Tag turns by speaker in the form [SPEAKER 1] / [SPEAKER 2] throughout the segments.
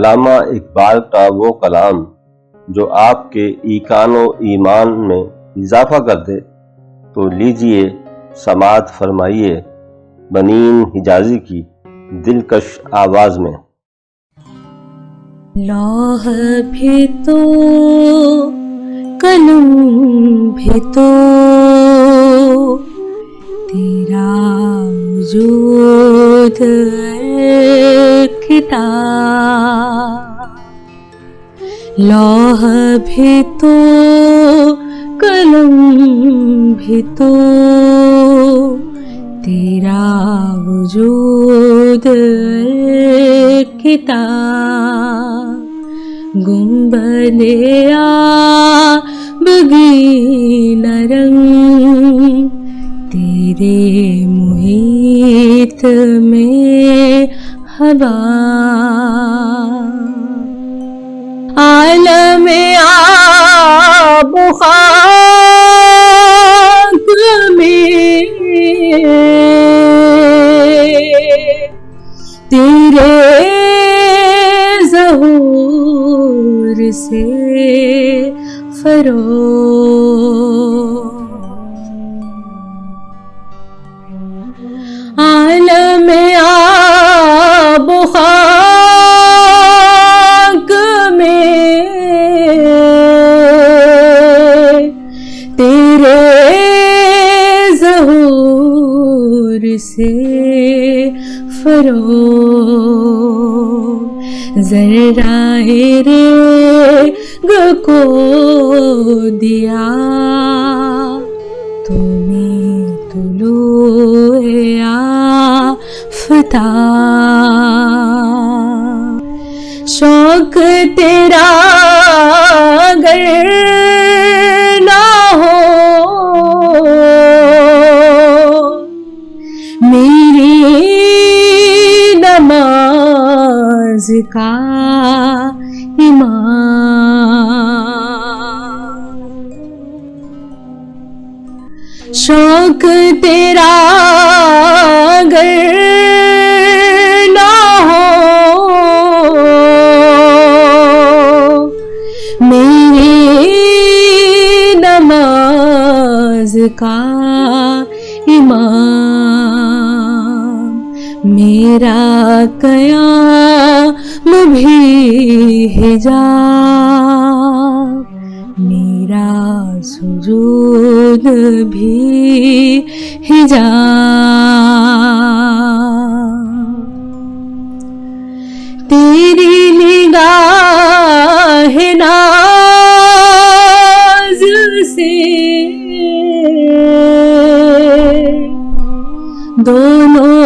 [SPEAKER 1] علامہ اقبال کا وہ کلام جو آپ کے ایقان و ایمان میں اضافہ کر دے تو لیجئے سماعت فرمائیے بنین حجازی کی دلکش آواز میں۔
[SPEAKER 2] لوح بھی تو قلم بھی تو تیرا وجود کتاب، لوح بھی تو قلم بھی تو تیرا وجود کتاب، گنبد آبگین رنگ تیرے محیط میں ہوا، عالم آب و خاک میں تیرے ظہور سے فروغ، عالم آب و خاک میں تیرے ظہور سے فروغ، ذرہ ریگ کو دیا تو نے طلوع آفتاب، شوق تیرا اگر نہ ہو میری نماز کا امام، شوق تیرا اگر نہ ہو میری نماز کا امام، میرا قیام بھی حجاب، میرا سجود بھی حجاب، تیری نگاہ ناز سے دونوں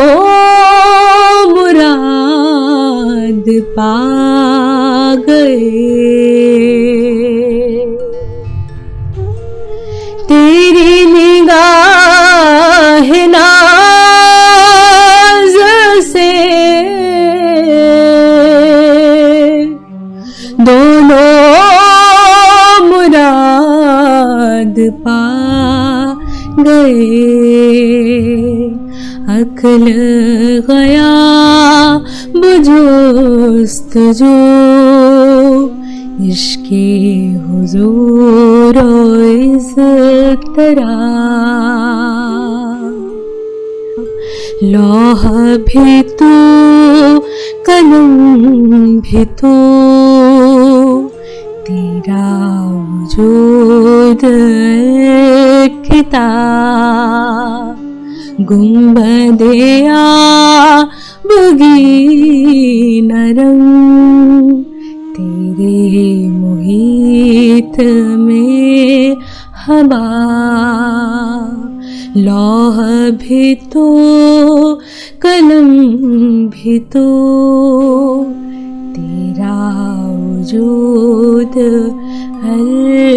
[SPEAKER 2] مراد پا گئے، تیری نگاہ ناز سے دونوں مراد پا گئے، عقل غیاب جستجو عشق حضور و اضطراب، لوح بھی تو قلم بھی تو تیرا وجود کتاب، گنبد آبگین رنگ تیرے محیط میں ہوا، لوح بھی تو قلم بھی تو تیرا وجود الکتاب۔